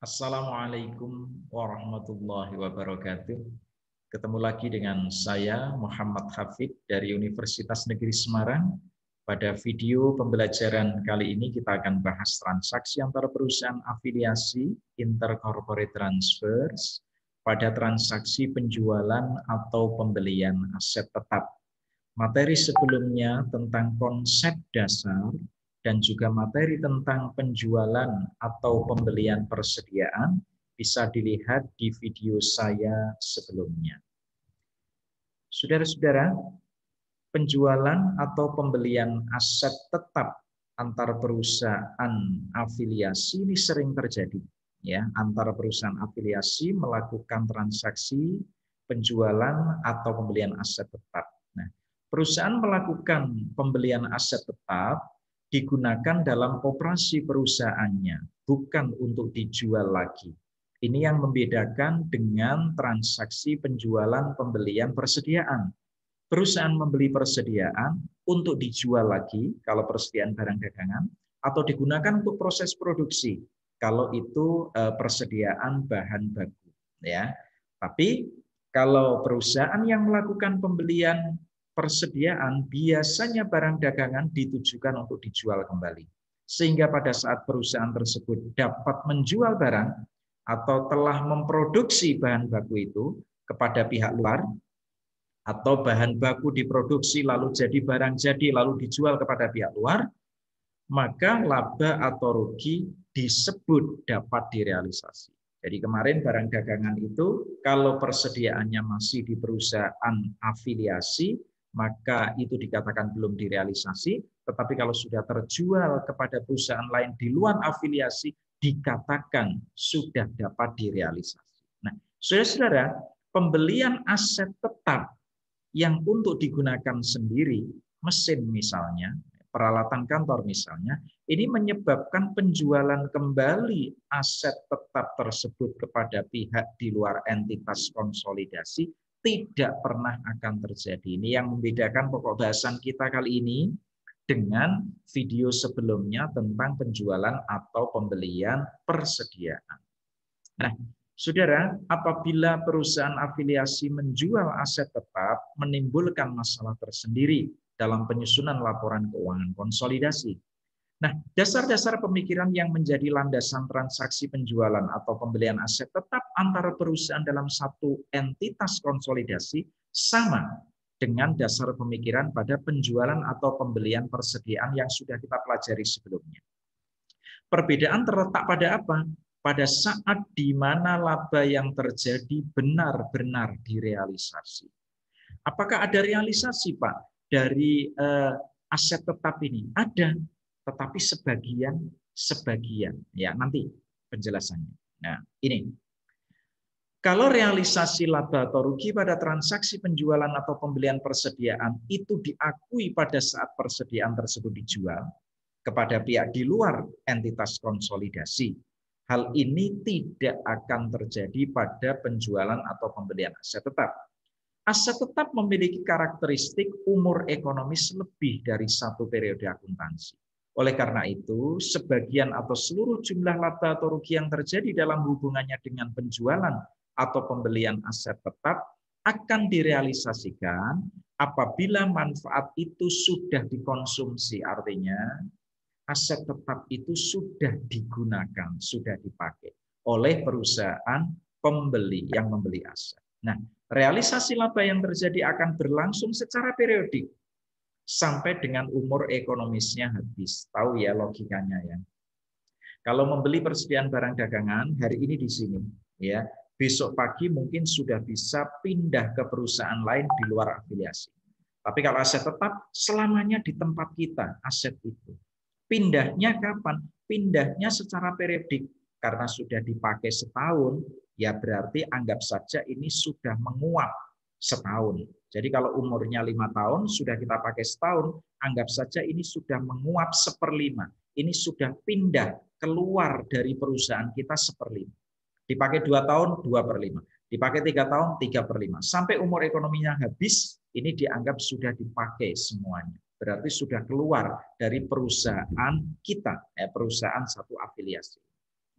Assalamualaikum warahmatullahi wabarakatuh. Ketemu lagi dengan saya Muhammad Hafid dari Universitas Negeri Semarang. Pada video pembelajaran kali ini kita akan bahas transaksi antara perusahaan afiliasi intercorporate transfers pada transaksi penjualan atau pembelian aset tetap. Materi sebelumnya tentang konsep dasar dan juga materi tentang penjualan atau pembelian persediaan bisa dilihat di video saya sebelumnya. Saudara-saudara, penjualan atau pembelian aset tetap antar perusahaan afiliasi ini sering terjadi, ya, antara perusahaan afiliasi melakukan transaksi penjualan atau pembelian aset tetap. Nah, perusahaan melakukan pembelian aset tetap digunakan dalam operasi perusahaannya, bukan untuk dijual lagi. Ini yang membedakan dengan transaksi penjualan pembelian persediaan. Perusahaan membeli persediaan untuk dijual lagi kalau persediaan barang dagangan, atau digunakan untuk proses produksi kalau itu persediaan bahan baku, ya. Tapi kalau perusahaan yang melakukan pembelian persediaan, biasanya barang dagangan ditujukan untuk dijual kembali. Sehingga pada saat perusahaan tersebut dapat menjual barang atau telah memproduksi bahan baku itu kepada pihak luar, atau bahan baku diproduksi lalu jadi barang jadi lalu dijual kepada pihak luar, maka laba atau rugi disebut dapat direalisasi. Jadi kemarin barang dagangan itu kalau persediaannya masih di perusahaan afiliasi, maka itu dikatakan belum direalisasi, tetapi kalau sudah terjual kepada perusahaan lain di luar afiliasi, dikatakan sudah dapat direalisasi. Nah, saudara-saudara, pembelian aset tetap yang untuk digunakan sendiri, mesin misalnya, peralatan kantor misalnya, ini menyebabkan penjualan kembali aset tetap tersebut kepada pihak di luar entitas konsolidasi tidak pernah akan terjadi. Ini yang membedakan pokok bahasan kita kali ini dengan video sebelumnya tentang penjualan atau pembelian persediaan. Nah, saudara, apabila perusahaan afiliasi menjual aset tetap, menimbulkan masalah tersendiri dalam penyusunan laporan keuangan konsolidasi. Nah, dasar-dasar pemikiran yang menjadi landasan transaksi penjualan atau pembelian aset tetap antara perusahaan dalam satu entitas konsolidasi sama dengan dasar pemikiran pada penjualan atau pembelian persediaan yang sudah kita pelajari sebelumnya. Perbedaan terletak pada apa? Pada saat di mana laba yang terjadi benar-benar direalisasi. Apakah ada realisasi, Pak, dari aset tetap ini? Ada, tetapi sebagian. Ya, nanti penjelasannya. Nah, ini. Kalau realisasi laba atau rugi pada transaksi penjualan atau pembelian persediaan itu diakui pada saat persediaan tersebut dijual kepada pihak di luar entitas konsolidasi, hal ini tidak akan terjadi pada penjualan atau pembelian aset tetap. Aset tetap memiliki karakteristik umur ekonomis lebih dari satu periode akuntansi. Oleh karena itu, sebagian atau seluruh jumlah laba atau rugi yang terjadi dalam hubungannya dengan penjualan atau pembelian aset tetap akan direalisasikan apabila manfaat itu sudah dikonsumsi. Artinya, aset tetap itu sudah digunakan, sudah dipakai oleh perusahaan pembeli yang membeli aset. Nah, realisasi laba yang terjadi akan berlangsung secara periodik sampai dengan umur ekonomisnya habis. Tahu ya logikanya ya. Kalau membeli persediaan barang dagangan hari ini di sini, ya, besok pagi mungkin sudah bisa pindah ke perusahaan lain di luar afiliasi. Tapi kalau aset tetap selamanya di tempat kita aset itu. Pindahnya kapan? Pindahnya secara periodik. Karena sudah dipakai setahun, ya berarti anggap saja ini sudah menguap setahun. Jadi kalau umurnya 5 tahun, sudah kita pakai setahun, anggap saja ini sudah menguap 1/5. Ini sudah pindah keluar dari perusahaan kita 1/5. Dipakai 2 tahun, 2/5. Dipakai 3 tahun, 3/5. Sampai umur ekonominya habis, ini dianggap sudah dipakai semuanya. Berarti sudah keluar dari perusahaan kita, perusahaan satu afiliasi.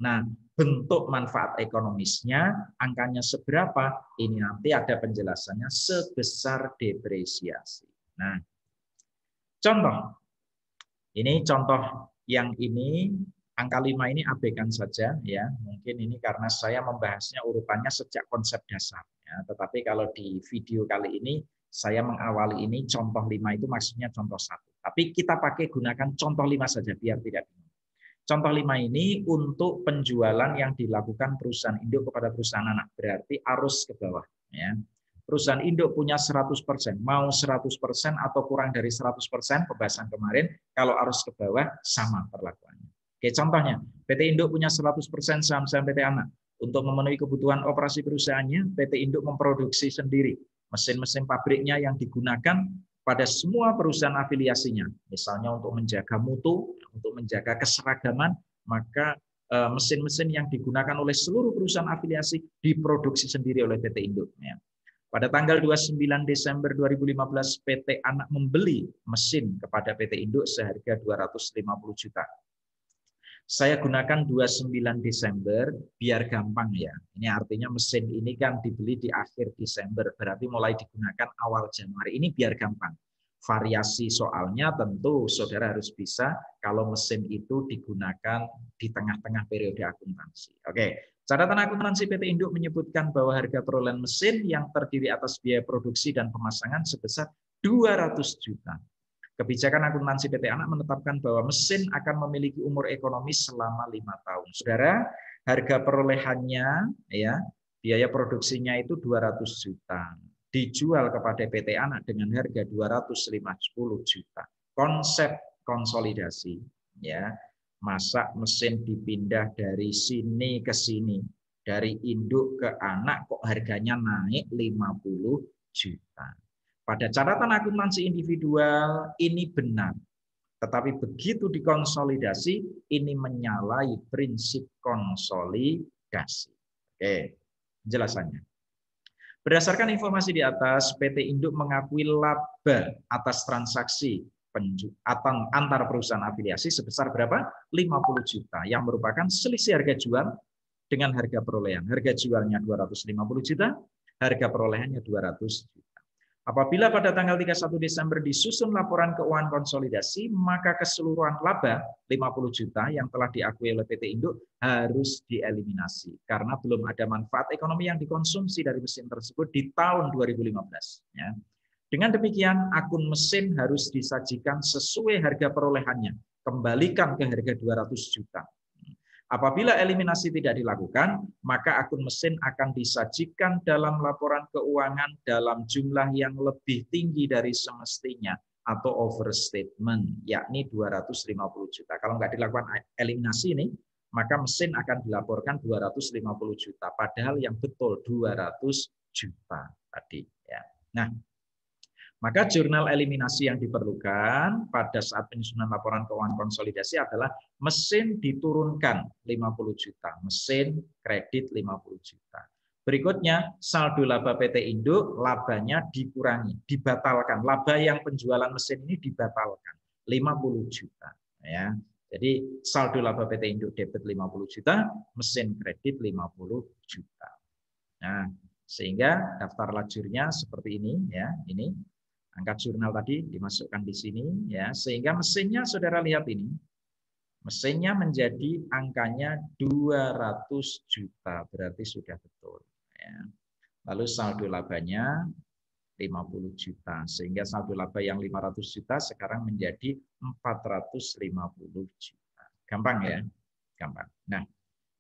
Nah, bentuk manfaat ekonomisnya, angkanya seberapa, ini nanti ada penjelasannya sebesar depresiasi. Nah, contoh, ini contoh yang ini, angka 5 ini abaikan saja ya. Mungkin ini karena saya membahasnya urutannya sejak konsep dasar. Ya. Tetapi kalau di video kali ini, saya mengawali ini contoh 5 itu maksudnya contoh 1. Tapi kita pakai gunakan contoh 5 saja biar tidak bingung. Contoh 5 ini untuk penjualan yang dilakukan perusahaan induk kepada perusahaan anak. Berarti arus ke bawah. Ya. Perusahaan induk punya 100%. Mau 100% atau kurang dari 100%, pembahasan kemarin, kalau arus ke bawah sama perlakuannya. Oke, contohnya, PT induk punya 100% saham-saham PT anak. Untuk memenuhi kebutuhan operasi perusahaannya, PT induk memproduksi sendiri mesin-mesin pabriknya yang digunakan pada semua perusahaan afiliasinya. Misalnya untuk menjaga mutu, untuk menjaga keseragaman, maka mesin-mesin yang digunakan oleh seluruh perusahaan afiliasi diproduksi sendiri oleh PT induk. Pada tanggal 29 Desember 2015, PT Anak membeli mesin kepada PT induk seharga 250 juta. Saya gunakan 29 Desember biar gampang ya. Ini artinya mesin ini kan dibeli di akhir Desember, berarti mulai digunakan awal Januari. Ini biar gampang. Variasi soalnya tentu saudara harus bisa kalau mesin itu digunakan di tengah-tengah periode akuntansi. Oke, catatan akuntansi PT induk menyebutkan bahwa harga perolehan mesin yang terdiri atas biaya produksi dan pemasangan sebesar 200 juta. Kebijakan akuntansi PT Anak menetapkan bahwa mesin akan memiliki umur ekonomis selama 5 tahun. Saudara, harga perolehannya, ya, biaya produksinya itu 200 juta. Dijual kepada PT Anak dengan harga 250 juta. Konsep konsolidasi, ya, masa mesin dipindah dari sini ke sini, dari induk ke anak kok harganya naik 50 juta. Pada catatan akuntansi individual ini benar, tetapi begitu dikonsolidasi ini menyalahi prinsip konsolidasi. Oke, penjelasannya. Berdasarkan informasi di atas, PT induk mengakui laba atas transaksi antar perusahaan afiliasi sebesar berapa? 50 juta, yang merupakan selisih harga jual dengan harga perolehan. Harga jualnya 250 juta, harga perolehannya 200 juta. Apabila pada tanggal 31 Desember disusun laporan keuangan konsolidasi, maka keseluruhan laba 50 juta yang telah diakui oleh PT induk harus dieliminasi karena belum ada manfaat ekonomi yang dikonsumsi dari mesin tersebut di tahun 2015. Ya. Dengan demikian, akun mesin harus disajikan sesuai harga perolehannya, kembalikan ke harga 200 juta. Apabila eliminasi tidak dilakukan, maka akun mesin akan disajikan dalam laporan keuangan dalam jumlah yang lebih tinggi dari semestinya atau overstatement, yakni 250 juta. Kalau nggak dilakukan eliminasi ini, maka mesin akan dilaporkan 250 juta, padahal yang betul 200 juta tadi. Ya. Nah, maka jurnal eliminasi yang diperlukan pada saat penyusunan laporan keuangan konsolidasi adalah mesin diturunkan 50 juta, mesin kredit 50 juta. Berikutnya, saldo laba PT induk, labanya dikurangi, dibatalkan. Laba yang penjualan mesin ini dibatalkan, 50 juta. Ya. Jadi saldo laba PT induk debit 50 juta, mesin kredit 50 juta. Nah, sehingga daftar lajurnya seperti ini, ya, ini. Angkat jurnal tadi dimasukkan di sini, ya, sehingga mesinnya saudara lihat ini, mesinnya menjadi angkanya 200 juta, berarti sudah betul. Ya. Lalu saldo labanya 50 juta, sehingga saldo laba yang 500 juta sekarang menjadi 450 juta. Gampang ya? Gampang. Nah,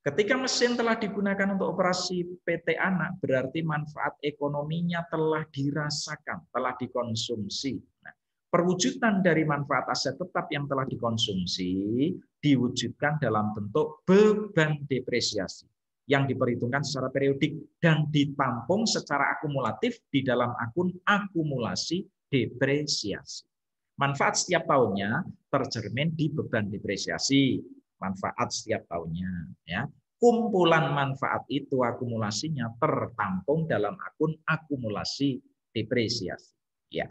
ketika mesin telah digunakan untuk operasi PT Anak, berarti manfaat ekonominya telah dirasakan, telah dikonsumsi. Nah, perwujudan dari manfaat aset tetap yang telah dikonsumsi diwujudkan dalam bentuk beban depresiasi yang diperhitungkan secara periodik dan ditampung secara akumulatif di dalam akun akumulasi depresiasi. Manfaat setiap tahunnya tercermin di beban depresiasi. Manfaat setiap tahunnya, ya. Kumpulan manfaat itu akumulasinya tertampung dalam akun akumulasi depresiasi, ya.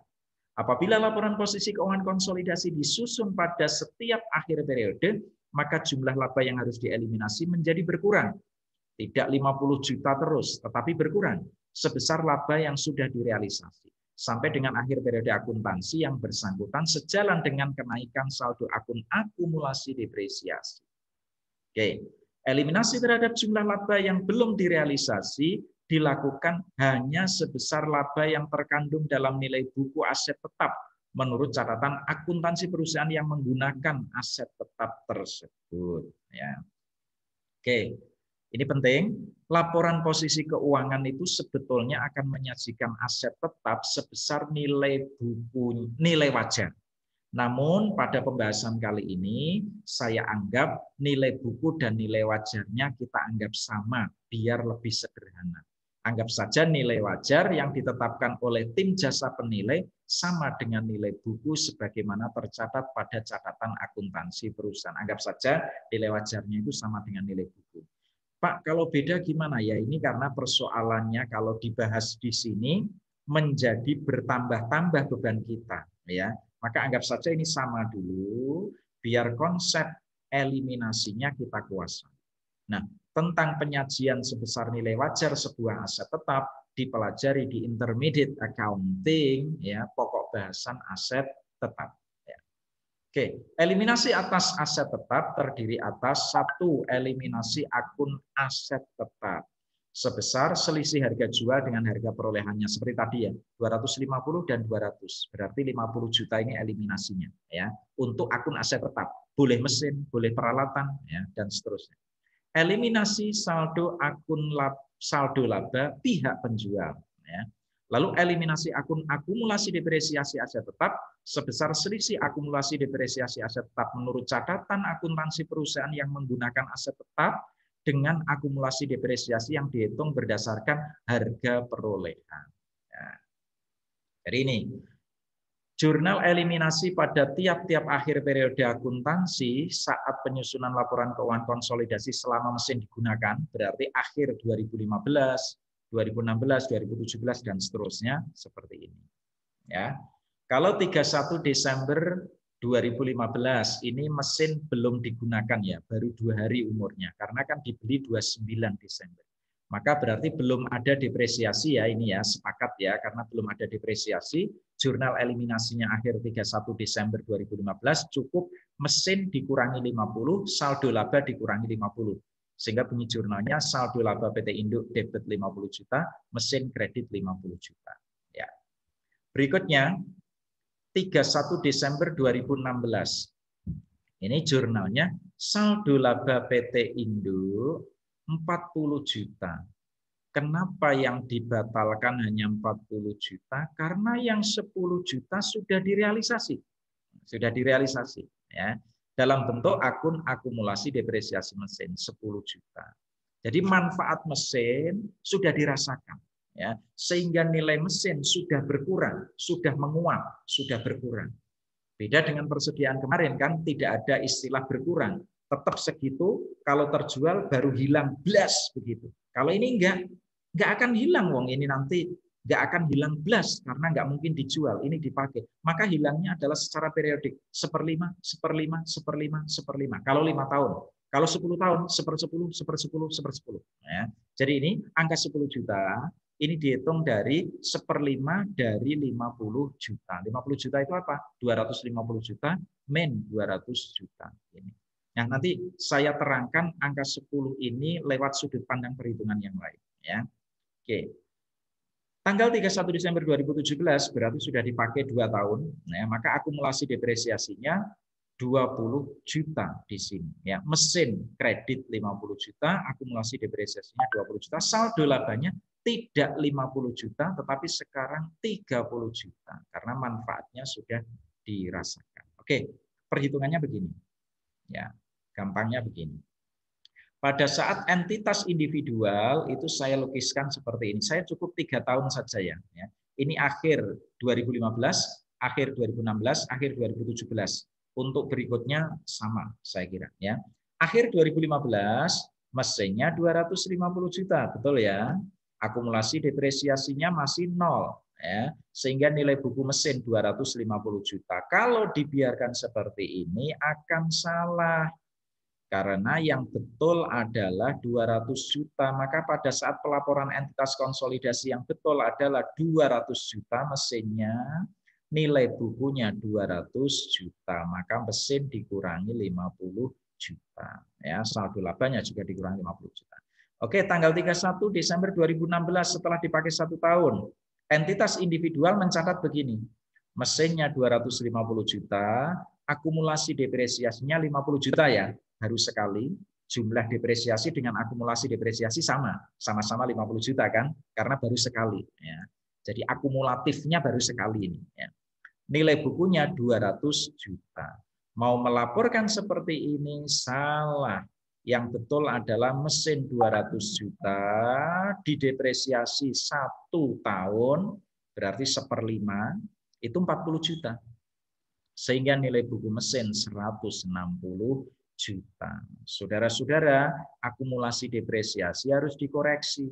Apabila laporan posisi keuangan konsolidasi disusun pada setiap akhir periode, maka jumlah laba yang harus dieliminasi menjadi berkurang. Tidak 50 juta terus, tetapi berkurang sebesar laba yang sudah direalisasi. Sampai dengan akhir periode akuntansi yang bersangkutan sejalan dengan kenaikan saldo akun akumulasi depresiasi. Oke, eliminasi terhadap jumlah laba yang belum direalisasi dilakukan hanya sebesar laba yang terkandung dalam nilai buku aset tetap menurut catatan akuntansi perusahaan yang menggunakan aset tetap tersebut. Ya. Oke, ini penting. Laporan posisi keuangan itu sebetulnya akan menyajikan aset tetap sebesar nilai wajar. Namun pada pembahasan kali ini saya anggap nilai buku dan nilai wajarnya kita anggap sama biar lebih sederhana. Anggap saja nilai wajar yang ditetapkan oleh tim jasa penilai sama dengan nilai buku sebagaimana tercatat pada catatan akuntansi perusahaan. Anggap saja nilai wajarnya itu sama dengan nilai buku. Pak, kalau beda gimana ya? Ini karena persoalannya kalau dibahas di sini menjadi bertambah-tambah beban kita, ya. Maka anggap saja ini sama dulu, biar konsep eliminasinya kita kuasai. Nah, tentang penyajian sebesar nilai wajar sebuah aset tetap dipelajari di intermediate accounting, ya, pokok bahasan aset tetap. Oke, eliminasi atas aset tetap terdiri atas satu, eliminasi akun aset tetap sebesar selisih harga jual dengan harga perolehannya seperti tadi ya, 250 dan 200. Berarti 50 juta ini eliminasinya ya. Untuk akun aset tetap, boleh mesin, boleh peralatan ya dan seterusnya. Eliminasi saldo akun saldo laba pihak penjual ya. Lalu eliminasi akun akumulasi depresiasi aset tetap sebesar selisih akumulasi depresiasi aset tetap menurut catatan akuntansi perusahaan yang menggunakan aset tetap dengan akumulasi depresiasi yang dihitung berdasarkan harga perolehan. Ya. Jadi ini jurnal eliminasi pada tiap-tiap akhir periode akuntansi saat penyusunan laporan keuangan konsolidasi selama mesin digunakan, berarti akhir 2015, 2016, 2017 dan seterusnya seperti ini. Ya. Kalau 31 Desember 2015 ini mesin belum digunakan ya, baru 2 hari umurnya karena kan dibeli 29 Desember. Maka berarti belum ada depresiasi ya ini ya, sepakat ya karena belum ada depresiasi. Jurnal eliminasinya akhir 31 Desember 2015 cukup mesin dikurangi 50, saldo laba dikurangi 50. Sehingga bunyi jurnalnya saldo laba PT Induk debit 50 juta, mesin kredit 50 juta. Ya. Berikutnya 31 Desember 2016. Ini jurnalnya saldo laba PT Induk 40 juta. Kenapa yang dibatalkan hanya 40 juta? Karena yang 10 juta sudah direalisasi. Sudah direalisasi ya. Dalam bentuk akun akumulasi depresiasi mesin 10 juta. Jadi manfaat mesin sudah dirasakan ya, sehingga nilai mesin sudah berkurang, sudah menguap, sudah berkurang. Beda dengan persediaan kemarin kan tidak ada istilah berkurang, tetap segitu, kalau terjual baru hilang blas begitu. Kalau ini enggak akan hilang wong ini nanti nggak akan hilang blas karena nggak mungkin dijual, ini dipakai. Maka hilangnya adalah secara periodik, 1/5, 1/5, 1/5, 1/5. Kalau 5 tahun, kalau 10 tahun, 1/10, 1/10, 1/10. Ya. Jadi ini angka 10 juta, ini dihitung dari 1/5 dari 50 juta. 50 juta itu apa? 250 juta min 200 juta. Ini. Nah, nanti saya terangkan angka 10 ini lewat sudut pandang perhitungan yang lain. Ya. Oke. Tanggal 31 Desember 2017 berarti sudah dipakai 2 tahun, ya, maka akumulasi depresiasinya 20 juta di sini. Ya, mesin kredit 50 juta, akumulasi depresiasinya 20 juta, saldo labanya tidak 50 juta, tetapi sekarang 30 juta karena manfaatnya sudah dirasakan. Oke, perhitungannya begini. Ya, gampangnya begini. Pada saat entitas individual itu saya lukiskan seperti ini. Saya cukup 3 tahun saja ya. Ini akhir 2015, akhir 2016, akhir 2017. Untuk berikutnya sama saya kira ya. Akhir 2015 mesinnya 250 juta, betul ya. Akumulasi depresiasinya masih 0 ya. Sehingga nilai buku mesin 250 juta. Kalau dibiarkan seperti ini akan salah. Karena yang betul adalah 200 juta, maka pada saat pelaporan entitas konsolidasi yang betul adalah 200 juta mesinnya, nilai bukunya 200 juta, maka mesin dikurangi 50 juta. Ya, saldo labanya juga dikurangi 50 juta. Oke, tanggal 31 Desember 2016 setelah dipakai 1 tahun, entitas individual mencatat begini, mesinnya 250 juta, akumulasi depresiasinya 50 juta ya, baru sekali, jumlah depresiasi dengan akumulasi depresiasi sama-sama 50 juta kan, karena baru sekali. Ya. Jadi akumulatifnya baru sekali ini. Ya. Nilai bukunya 200 juta. Mau melaporkan seperti ini salah. Yang betul adalah mesin 200 juta didepresiasi 1 tahun, berarti 1/5, itu 40 juta. Sehingga nilai buku mesin 160 juta. Saudara-saudara, akumulasi depresiasi harus dikoreksi.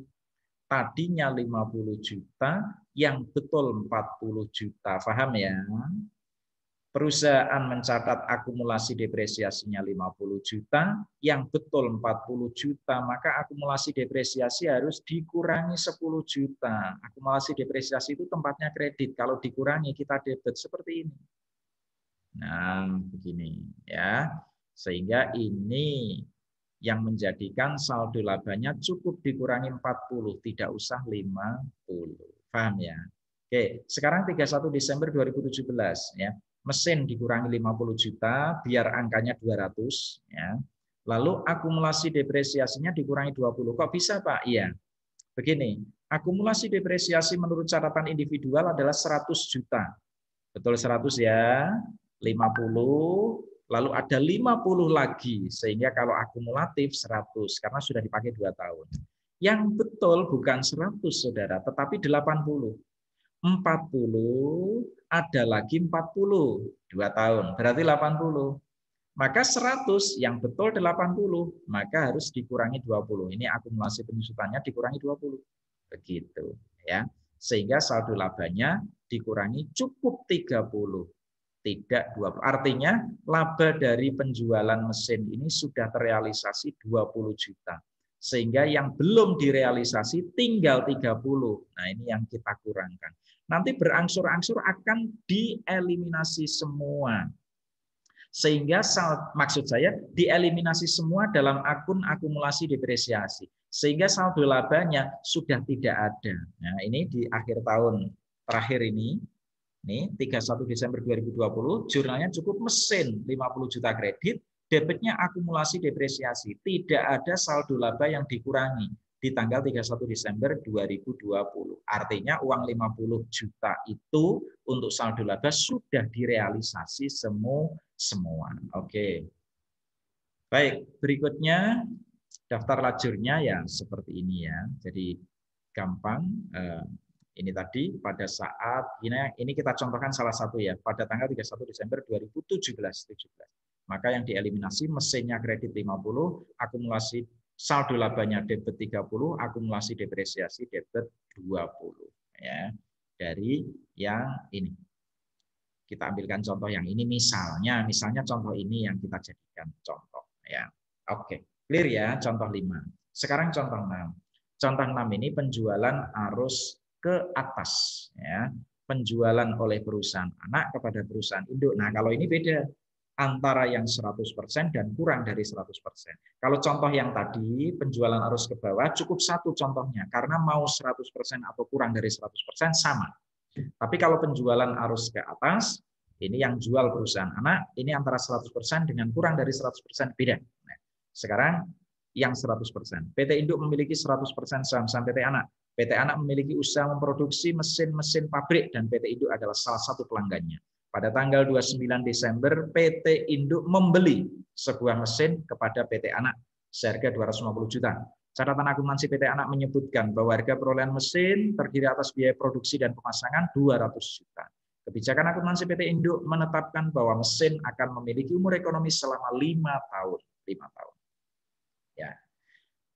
Tadinya 50 juta, yang betul 40 juta. Paham ya? Perusahaan mencatat akumulasi depresiasinya 50 juta, yang betul 40 juta, maka akumulasi depresiasi harus dikurangi 10 juta. Akumulasi depresiasi itu tempatnya kredit, kalau dikurangi kita debit seperti ini. Nah, begini ya. Sehingga ini yang menjadikan saldo labanya cukup dikurangi 40, tidak usah 50. Paham ya? Oke, sekarang 31 Desember 2017 ya. Mesin dikurangi 50 juta biar angkanya 200 ya. Lalu akumulasi depresiasinya dikurangi 20. Kok bisa, Pak? Iya. Begini, akumulasi depresiasi menurut catatan individual adalah 100 juta. Betul 100 ya. 50, lalu ada 50 lagi, sehingga kalau akumulatif 100, karena sudah dipakai 2 tahun. Yang betul bukan 100, saudara, tetapi 80. 40, ada lagi 40, 2 tahun, berarti 80. Maka 100, yang betul 80, maka harus dikurangi 20. Ini akumulasi penyusutannya dikurangi 20. Begitu. Ya. Sehingga saldo labanya dikurangi cukup 30. Tidak 20. Artinya laba dari penjualan mesin ini sudah terrealisasi 20 juta. Sehingga yang belum direalisasi tinggal 30. Nah, ini yang kita kurangkan. Nanti berangsur-angsur akan dieliminasi semua. Sehingga maksud saya dieliminasi semua dalam akun akumulasi depresiasi. Sehingga saldo labanya sudah tidak ada. Nah, ini di akhir tahun terakhir ini. Nih, 31 Desember 2020, jurnalnya cukup mesin 50 juta kredit, debitnya akumulasi depresiasi. Tidak ada saldo laba yang dikurangi di tanggal 31 Desember 2020. Artinya uang 50 juta itu untuk saldo laba sudah direalisasi semua. Oke. Baik, berikutnya daftar lajurnya ya seperti ini ya. Jadi gampang. Ini tadi pada saat ini kita contohkan salah satu ya, pada tanggal 31 Desember 2017. Maka yang dieliminasi mesinnya kredit 50, akumulasi saldo labanya debit 30, akumulasi depresiasi debit 20 ya. Dari yang ini. Kita ambilkan contoh yang ini misalnya contoh ini yang kita jadikan contoh ya. Oke, clear ya contoh 5. Sekarang contoh 6. Contoh 6 ini penjualan arus ke atas ya, penjualan oleh perusahaan anak kepada perusahaan induk. Nah, kalau ini beda antara yang 100% dan kurang dari 100%. Kalau contoh yang tadi penjualan arus ke bawah cukup satu contohnya karena mau 100% atau kurang dari 100% sama. Tapi kalau penjualan arus ke atas ini yang jual perusahaan anak ini antara 100% dengan kurang dari 100% beda. Nah, sekarang yang 100%. PT induk memiliki 100% saham-saham PT anak. PT anak memiliki usaha memproduksi mesin-mesin pabrik dan PT induk adalah salah satu pelanggannya. Pada tanggal 29 Desember, PT induk membeli sebuah mesin kepada PT anak seharga 250 juta. Catatan akuntansi PT anak menyebutkan bahwa harga perolehan mesin terdiri atas biaya produksi dan pemasangan 200 juta. Kebijakan akuntansi PT induk menetapkan bahwa mesin akan memiliki umur ekonomi selama 5 tahun. 5 tahun. Ya.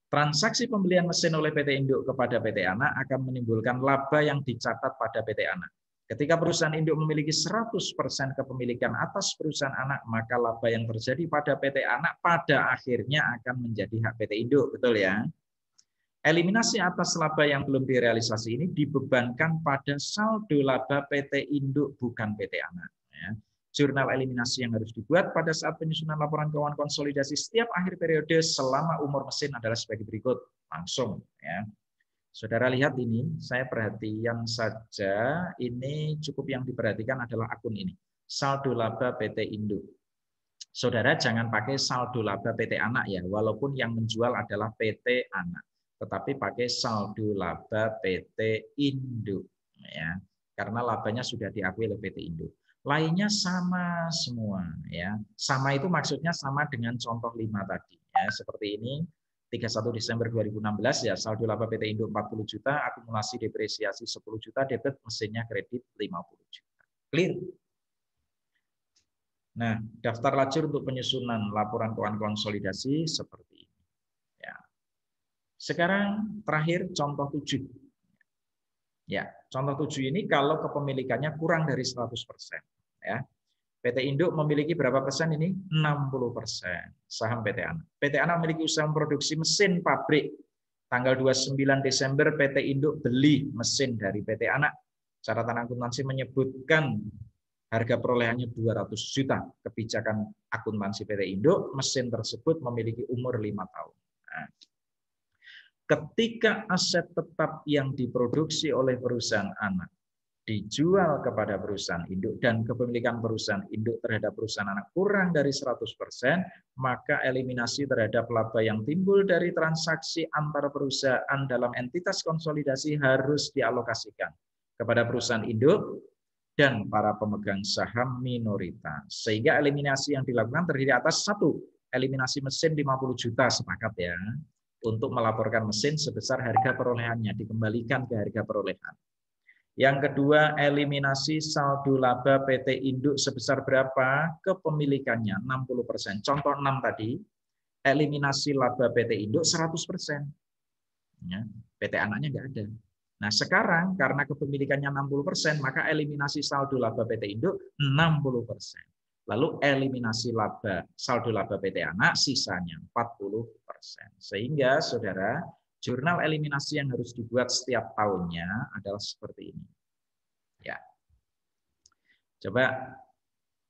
Transaksi pembelian mesin oleh PT induk kepada PT anak akan menimbulkan laba yang dicatat pada PT anak. Ketika perusahaan induk memiliki 100% kepemilikan atas perusahaan anak, maka laba yang terjadi pada PT anak pada akhirnya akan menjadi hak PT induk, betul ya? Eliminasi atas laba yang belum direalisasi ini dibebankan pada saldo laba PT induk bukan PT anak. Ya. Jurnal eliminasi yang harus dibuat pada saat penyusunan laporan keuangan konsolidasi setiap akhir periode selama umur mesin adalah sebagai berikut. Langsung, ya. Saudara lihat ini, saya perhatikan saja, ini cukup yang diperhatikan adalah akun ini. Saldo laba PT induk. Saudara jangan pakai saldo laba PT anak ya, walaupun yang menjual adalah PT anak. Tetapi pakai saldo laba PT induk. Ya, karena labanya sudah diakui oleh PT induk. Lainnya sama semua. Ya. Sama itu maksudnya sama dengan contoh 5 tadi. Ya, seperti ini. 31 Desember 2016 ya saldo laba PT induk 40 juta, akumulasi depresiasi 10 juta, debit mesinnya kredit 50 juta. Clear? Nah, daftar lajur untuk penyusunan laporan keuangan konsolidasi seperti ini. Ya. Sekarang terakhir contoh 7. Ya, contoh 7 ini kalau kepemilikannya kurang dari 100%. Ya. PT induk memiliki berapa persen ini? 60% saham PT anak. PT anak memiliki usaha memproduksi mesin pabrik. Tanggal 29 Desember PT induk beli mesin dari PT anak. Catatan akuntansi menyebutkan harga perolehannya 200 juta. Kebijakan akuntansi PT induk, mesin tersebut memiliki umur 5 tahun. Nah, ketika aset tetap yang diproduksi oleh perusahaan anak dijual kepada perusahaan induk dan kepemilikan perusahaan induk terhadap perusahaan anak kurang dari 100%, maka eliminasi terhadap laba yang timbul dari transaksi antar perusahaan dalam entitas konsolidasi harus dialokasikan kepada perusahaan induk dan para pemegang saham minoritas. Sehingga eliminasi yang dilakukan terdiri atas 1, eliminasi mesin 50 juta, sepakat ya, untuk melaporkan mesin sebesar harga perolehannya, dikembalikan ke harga perolehan. Yang kedua, eliminasi saldo laba PT induk sebesar berapa? Kepemilikannya 60%. Contoh 6 tadi, eliminasi laba PT induk 100%. Ya, PT anaknya nggak ada. Nah, sekarang karena kepemilikannya 60%, maka eliminasi saldo laba PT induk 60%. Lalu eliminasi laba saldo laba PT anak sisanya 40%. Sehingga saudara, jurnal eliminasi yang harus dibuat setiap tahunnya adalah seperti ini. Ya. Coba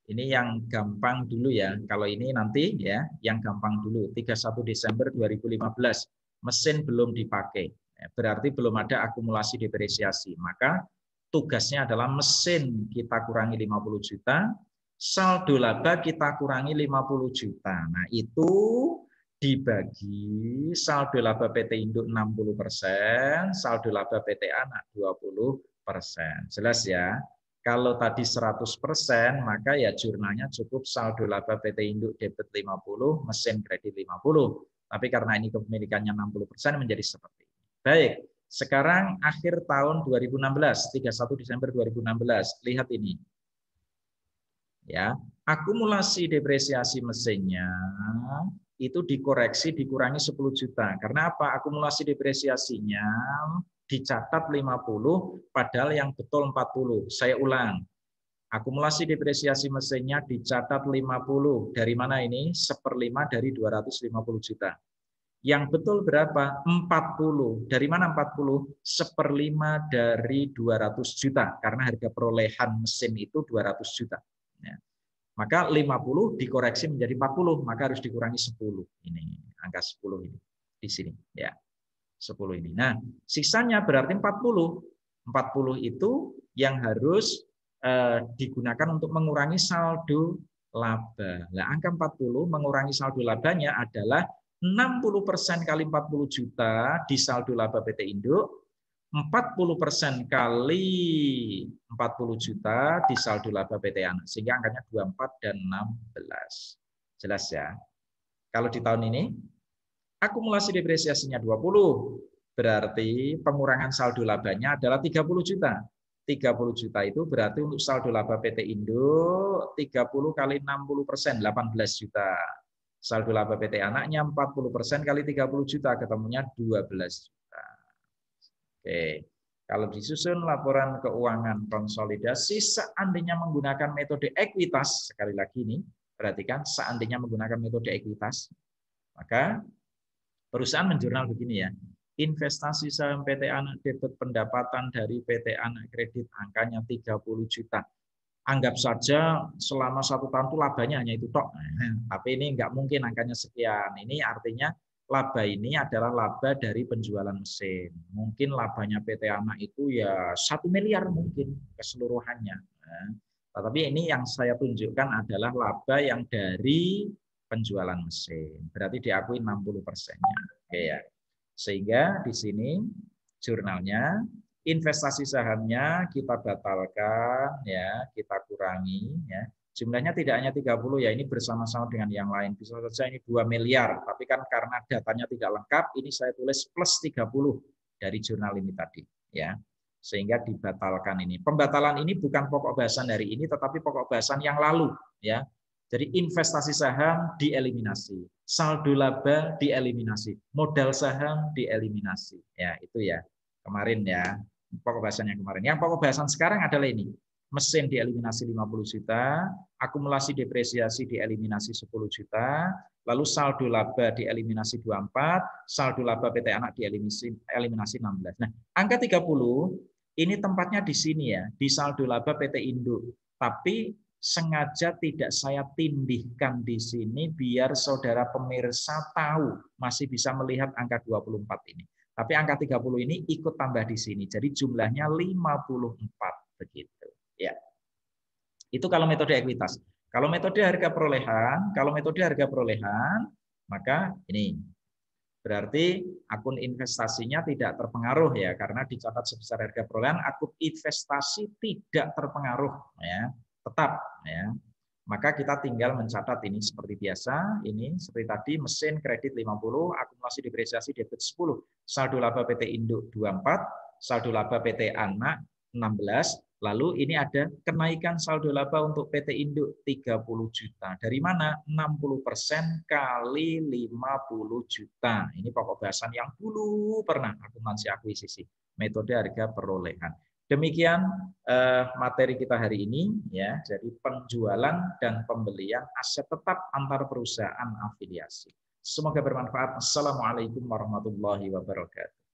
ini yang gampang dulu ya. Kalau ini nanti ya, yang gampang dulu. 31 Desember 2015, mesin belum dipakai. Berarti belum ada akumulasi depresiasi. Maka tugasnya adalah mesin kita kurangi 50 juta, saldo laba kita kurangi 50 juta. Nah, itu dibagi saldo laba PT induk 60%, saldo laba PT anak 20%. Jelas ya? Kalau tadi 100%, maka ya jurnalnya cukup saldo laba PT induk debit 50, mesin kredit 50. Tapi karena ini kepemilikannya 60% menjadi seperti ini. Baik, sekarang akhir tahun 2016, 31 Desember 2016. Lihat ini. Ya, akumulasi depresiasi mesinnya itu dikoreksi dikurangi 10 juta. Karena apa? Akumulasi depresiasinya dicatat 50 padahal yang betul 40. Saya ulang. Akumulasi depresiasi mesinnya dicatat 50. Dari mana ini? 1/5 dari 250 juta. Yang betul berapa? 40. Dari mana 40? 1/5 dari 200 juta. Karena harga perolehan mesin itu 200 juta. Ya. Maka 50 dikoreksi menjadi 40, maka harus dikurangi 10. Ini angka 10 ini di sini ya. 10 ini. Nah, sisanya berarti 40. 40 itu yang harus digunakan untuk mengurangi saldo laba. Nah, angka 40 mengurangi saldo labanya adalah 60% kali 40 juta di saldo laba PT induk, 40% kali 40 juta di saldo laba PT anak. Sehingga angkanya 24 dan 16. Jelas ya? Kalau di tahun ini, akumulasi depresiasinya 20. Berarti pengurangan saldo labanya adalah 30 juta. 30 juta itu berarti untuk saldo laba PT induk 30 kali 60%, 18 juta. Saldo laba PT anaknya 40% kali 30 juta, ketemunya 12 juta. Oke. Kalau disusun laporan keuangan konsolidasi seandainya menggunakan metode ekuitas, sekali lagi ini, perhatikan seandainya menggunakan metode ekuitas, maka perusahaan menjurnal begini ya, investasi saham PT Anak Debit pendapatan dari PT Anak Kredit angkanya 30 juta. Anggap saja selama 1 tahun itu labanya hanya itu tok. Tapi ini nggak mungkin angkanya sekian. Ini artinya laba ini adalah laba dari penjualan mesin. Mungkin labanya PT Anak itu ya 1 miliar mungkin keseluruhannya. Nah, tetapi ini yang saya tunjukkan adalah laba yang dari penjualan mesin. Berarti diakui 60%-nya. Oke ya. Sehingga di sini jurnalnya investasi sahamnya kita batalkan ya, kita kurangi ya. Jumlahnya tidak hanya 30 ya, ini bersama-sama dengan yang lain. Bisa saja ini 2 miliar, tapi kan karena datanya tidak lengkap, ini saya tulis plus 30 dari jurnal ini tadi ya. Sehingga dibatalkan ini. Pembatalan ini bukan pokok bahasan hari ini, tetapi pokok bahasan yang lalu ya. Jadi investasi saham dieliminasi, saldo laba dieliminasi, modal saham dieliminasi. Ya, itu ya. Kemarin ya, pokok bahasan yang kemarin. Yang pokok bahasan sekarang adalah ini. Mesin dieliminasi 50 juta, akumulasi depresiasi dieliminasi 10 juta, lalu saldo laba dieliminasi 24, saldo laba PT Anak dieliminasi 16. Nah, angka 30 ini tempatnya di sini ya, di saldo laba PT Induk. Tapi sengaja tidak saya tindihkan di sini biar saudara pemirsa tahu masih bisa melihat angka 24 ini. Tapi angka 30 ini ikut tambah di sini. Jadi jumlahnya 54 begitu. Ya. Itu kalau metode ekuitas. Kalau metode harga perolehan, maka ini berarti akun investasinya tidak terpengaruh ya karena dicatat sebesar harga perolehan, akun investasi tidak terpengaruh ya. Tetap ya. Maka kita tinggal mencatat ini seperti biasa, ini seperti tadi mesin kredit 50, akumulasi depresiasi debit 10, saldo laba PT Induk 24, saldo laba PT Anak 16, lalu ini ada kenaikan saldo laba untuk PT Induk 30 juta. Dari mana? 60% kali 50 juta. Ini pokok bahasan yang dulu pernah akuntansi akuisisi, metode harga perolehan. Demikian materi kita hari ini ya. Jadi penjualan dan pembelian aset tetap antar perusahaan afiliasi. Semoga bermanfaat. Assalamualaikum warahmatullahi wabarakatuh.